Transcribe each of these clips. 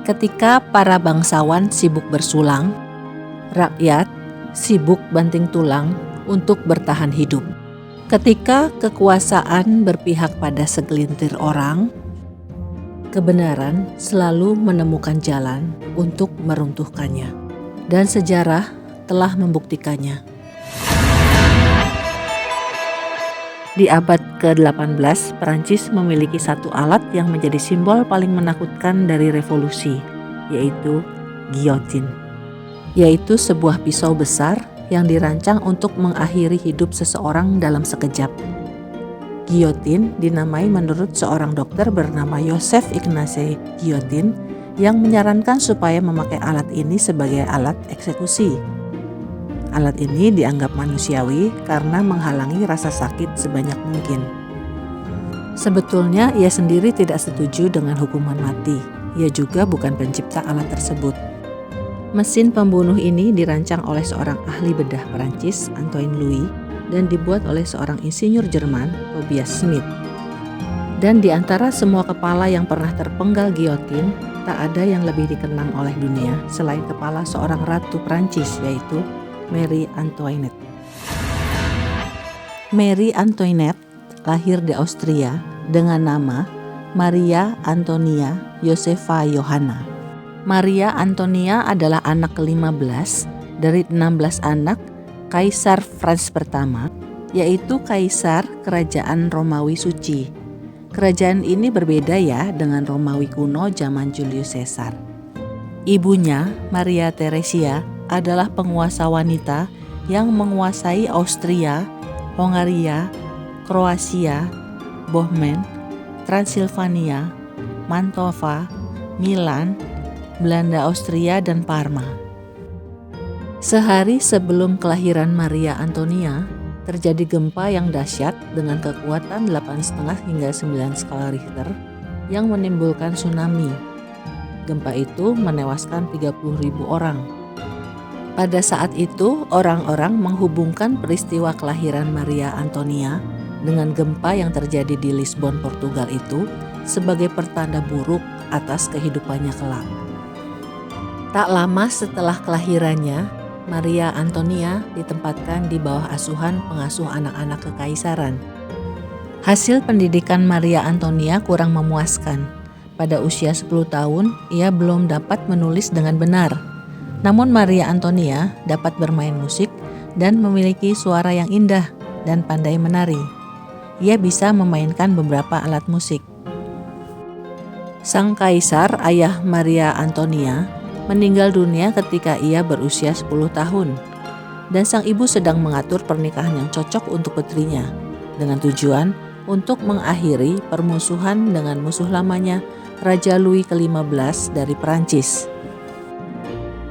Ketika para bangsawan sibuk bersulang, rakyat sibuk banting tulang untuk bertahan hidup. Ketika kekuasaan berpihak pada segelintir orang, kebenaran selalu menemukan jalan untuk meruntuhkannya. Dan sejarah telah membuktikannya. Di abad ke-18, Perancis memiliki satu alat yang menjadi simbol paling menakutkan dari revolusi, yaitu guillotine. Yaitu sebuah pisau besar yang dirancang untuk mengakhiri hidup seseorang dalam sekejap. Guillotine dinamai menurut seorang dokter bernama Joseph Ignace Guillotin yang menyarankan supaya memakai alat ini sebagai alat eksekusi. Alat ini dianggap manusiawi karena menghalangi rasa sakit sebanyak mungkin. Sebetulnya ia sendiri tidak setuju dengan hukuman mati. Ia juga bukan pencipta alat tersebut. Mesin pembunuh ini dirancang oleh seorang ahli bedah Perancis, Antoine Louis, dan dibuat oleh seorang insinyur Jerman, Tobias Schmidt. Dan di antara semua kepala yang pernah terpenggal guillotine, tak ada yang lebih dikenang oleh dunia selain kepala seorang ratu Perancis, yaitu Marie Antoinette. Marie Antoinette lahir di Austria dengan nama Maria Antonia Josefa Johanna. Maria Antonia adalah anak ke-15 dari 16 anak Kaisar Frans pertama, yaitu Kaisar Kerajaan Romawi Suci. Kerajaan ini berbeda ya dengan Romawi kuno zaman Julius Caesar. Ibunya, Maria Theresia, adalah penguasa wanita yang menguasai Austria, Hongaria, Kroasia, Bohmen, Transilvania, Mantova, Milan, Belanda Austria, dan Parma. Sehari sebelum kelahiran Maria Antonia, terjadi gempa yang dahsyat dengan kekuatan 8,5 hingga 9 skala Richter yang menimbulkan tsunami. Gempa itu menewaskan 30.000 orang. Pada saat itu, orang-orang menghubungkan peristiwa kelahiran Maria Antonia dengan gempa yang terjadi di Lisbon, Portugal itu sebagai pertanda buruk atas kehidupannya kelak. Tak lama setelah kelahirannya, Maria Antonia ditempatkan di bawah asuhan pengasuh anak-anak kekaisaran. Hasil pendidikan Maria Antonia kurang memuaskan. Pada usia 10 tahun, ia belum dapat menulis dengan benar. Namun Maria Antonia dapat bermain musik dan memiliki suara yang indah dan pandai menari. Ia bisa memainkan beberapa alat musik. Sang kaisar, ayah Maria Antonia, meninggal dunia ketika ia berusia 10 tahun. Dan sang ibu sedang mengatur pernikahan yang cocok untuk putrinya, dengan tujuan untuk mengakhiri permusuhan dengan musuh lamanya, Raja Louis ke-15 dari Perancis.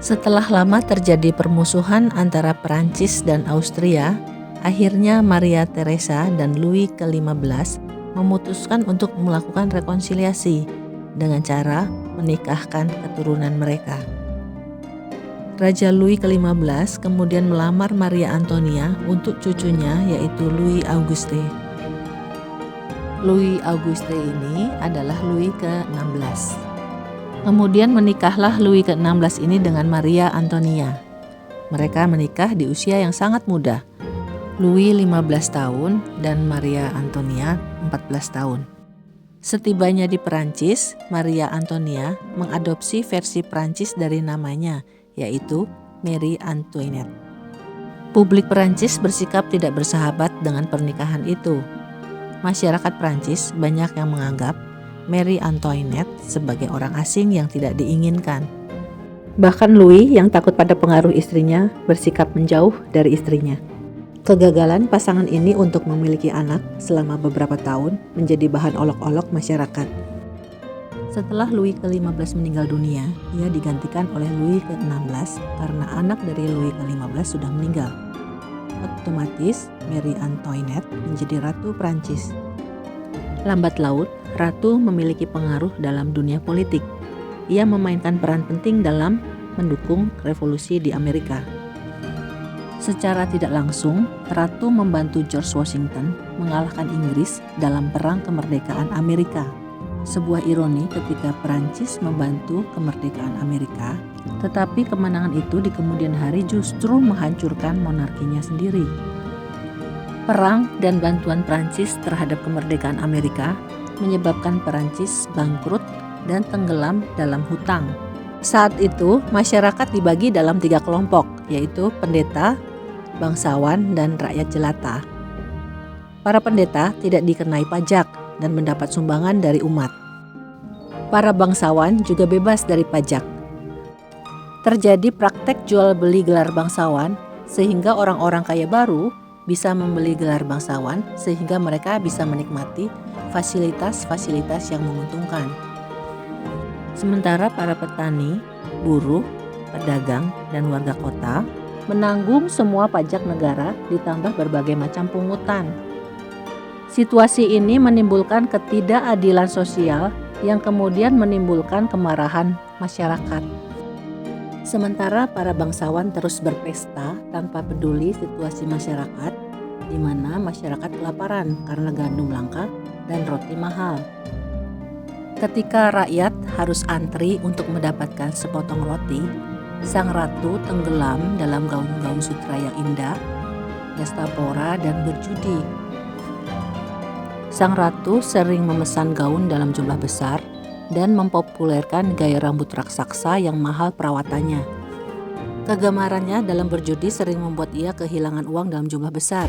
Setelah lama terjadi permusuhan antara Perancis dan Austria, akhirnya Maria Theresa dan Louis ke-15 memutuskan untuk melakukan rekonsiliasi dengan cara menikahkan keturunan mereka. Raja Louis ke-15 kemudian melamar Maria Antonia untuk cucunya, yaitu Louis Auguste. Louis Auguste ini adalah Louis ke-16. Kemudian menikahlah Louis ke-16 ini dengan Maria Antonia. Mereka menikah di usia yang sangat muda. Louis 15 tahun dan Maria Antonia 14 tahun. Setibanya di Perancis, Maria Antonia mengadopsi versi Perancis dari namanya, yaitu Marie Antoinette. Publik Perancis bersikap tidak bersahabat dengan pernikahan itu. Masyarakat Perancis banyak yang menganggap Marie Antoinette sebagai orang asing yang tidak diinginkan. Bahkan Louis yang takut pada pengaruh istrinya bersikap menjauh dari istrinya. Kegagalan pasangan ini untuk memiliki anak selama beberapa tahun menjadi bahan olok-olok masyarakat. Setelah Louis ke-15 meninggal dunia, ia digantikan oleh Louis ke-16 karena anak dari Louis ke-15 sudah meninggal. Otomatis, Marie Antoinette menjadi Ratu Prancis. Lambat laun, Ratu memiliki pengaruh dalam dunia politik. Ia memainkan peran penting dalam mendukung revolusi di Amerika. Secara tidak langsung, Ratu membantu George Washington mengalahkan Inggris dalam Perang Kemerdekaan Amerika. Sebuah ironi ketika Perancis membantu kemerdekaan Amerika, tetapi kemenangan itu di kemudian hari justru menghancurkan monarkinya sendiri. Perang dan bantuan Perancis terhadap kemerdekaan Amerika menyebabkan Perancis bangkrut dan tenggelam dalam hutang. Saat itu, masyarakat dibagi dalam 3 kelompok, yaitu pendeta, bangsawan, dan rakyat jelata. Para pendeta tidak dikenai pajak dan mendapat sumbangan dari umat. Para bangsawan juga bebas dari pajak. Terjadi praktek jual beli gelar bangsawan sehingga orang-orang kaya baru bisa membeli gelar bangsawan sehingga mereka bisa menikmati fasilitas-fasilitas yang menguntungkan. Sementara para petani, buruh, pedagang, dan warga kota menanggung semua pajak negara ditambah berbagai macam pungutan. Situasi ini menimbulkan ketidakadilan sosial yang kemudian menimbulkan kemarahan masyarakat. Sementara para bangsawan terus berpesta tanpa peduli situasi masyarakat, di mana masyarakat kelaparan karena gandum langka dan roti mahal. Ketika rakyat harus antri untuk mendapatkan sepotong roti, sang ratu tenggelam dalam gaun-gaun sutra yang indah, nestapora, dan berjudi. Sang ratu sering memesan gaun dalam jumlah besar dan mempopulerkan gaya rambut raksasa yang mahal perawatannya. Kegemarannya dalam berjudi sering membuat ia kehilangan uang dalam jumlah besar.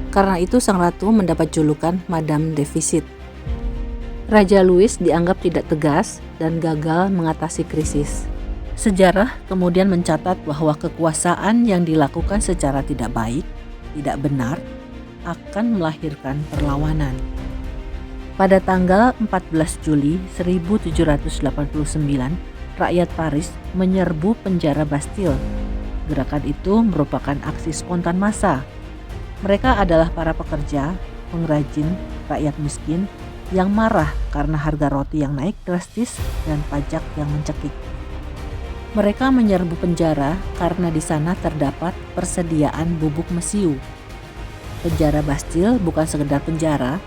Karena itu sang ratu mendapat julukan Madame Defisit. Raja Louis dianggap tidak tegas dan gagal mengatasi krisis. Sejarah kemudian mencatat bahwa kekuasaan yang dilakukan secara tidak baik, tidak benar, akan melahirkan perlawanan. Pada tanggal 14 Juli 1789, rakyat Paris menyerbu penjara Bastille. Gerakan itu merupakan aksi spontan massa. Mereka adalah para pekerja, pengrajin, rakyat miskin yang marah karena harga roti yang naik drastis dan pajak yang mencekik. Mereka menyerbu penjara karena di sana terdapat persediaan bubuk mesiu. Penjara Bastille bukan sekedar penjara,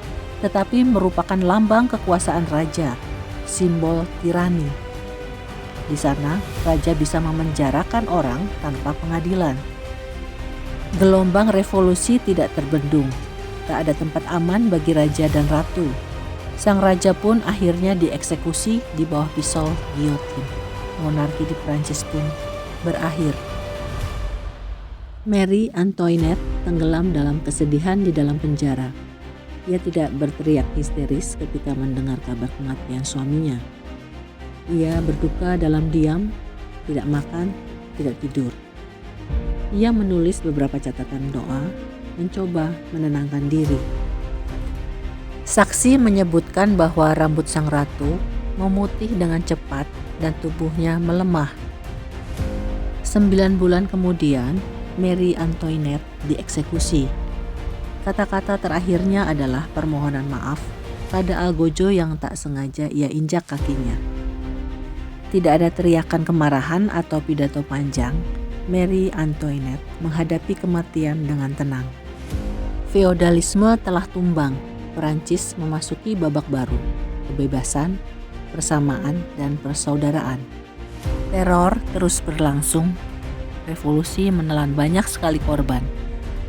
tetapi merupakan lambang kekuasaan raja, simbol tirani. Di sana, raja bisa memenjarakan orang tanpa pengadilan. Gelombang revolusi tidak terbendung. Tak ada tempat aman bagi raja dan ratu. Sang raja pun akhirnya dieksekusi di bawah pisau guillotine. Monarki di Prancis pun berakhir. Marie Antoinette tenggelam dalam kesedihan di dalam penjara. Ia tidak berteriak histeris ketika mendengar kabar kematian suaminya. Ia berduka dalam diam, tidak makan, tidak tidur. Ia menulis beberapa catatan doa, mencoba menenangkan diri. Saksi menyebutkan bahwa rambut sang ratu memutih dengan cepat dan tubuhnya melemah. 9 bulan kemudian, Marie Antoinette dieksekusi. Kata-kata terakhirnya adalah permohonan maaf pada algojo yang tak sengaja ia injak kakinya. Tidak ada teriakan kemarahan atau pidato panjang. Marie Antoinette menghadapi kematian dengan tenang. Feodalisme telah tumbang. Perancis memasuki babak baru. Kebebasan, persamaan, dan persaudaraan. Teror terus berlangsung. Revolusi menelan banyak sekali korban.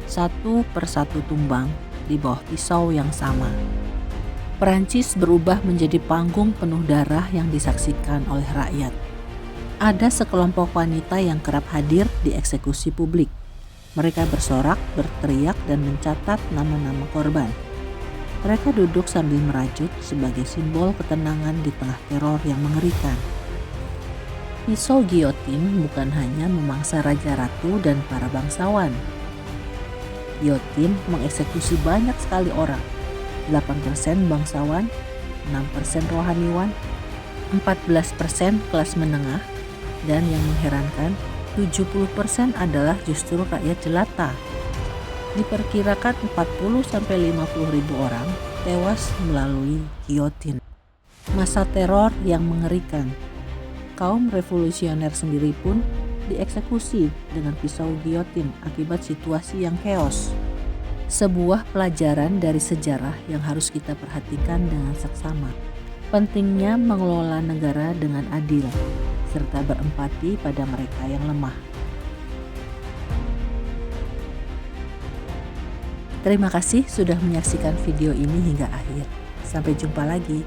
Satu persatu tumbang di bawah pisau yang sama. Perancis berubah menjadi panggung penuh darah yang disaksikan oleh rakyat. Ada sekelompok wanita yang kerap hadir di eksekusi publik. Mereka bersorak, berteriak, dan mencatat nama-nama korban. Mereka duduk sambil merajut sebagai simbol ketenangan di tengah teror yang mengerikan. Pisau guillotine bukan hanya memangsa raja ratu dan para bangsawan. Guillotine mengeksekusi banyak sekali orang. 8% bangsawan, 6% rohaniwan, 14% kelas menengah, dan yang mengherankan 70% adalah justru rakyat jelata. Diperkirakan 40-50 ribu orang tewas melalui guillotine. Masa teror yang mengerikan. Kaum revolusioner sendiri pun dieksekusi dengan pisau guillotine akibat situasi yang chaos. Sebuah pelajaran dari sejarah yang harus kita perhatikan dengan seksama. Pentingnya mengelola negara dengan adil, serta berempati pada mereka yang lemah. Terima kasih sudah menyaksikan video ini hingga akhir. Sampai jumpa lagi.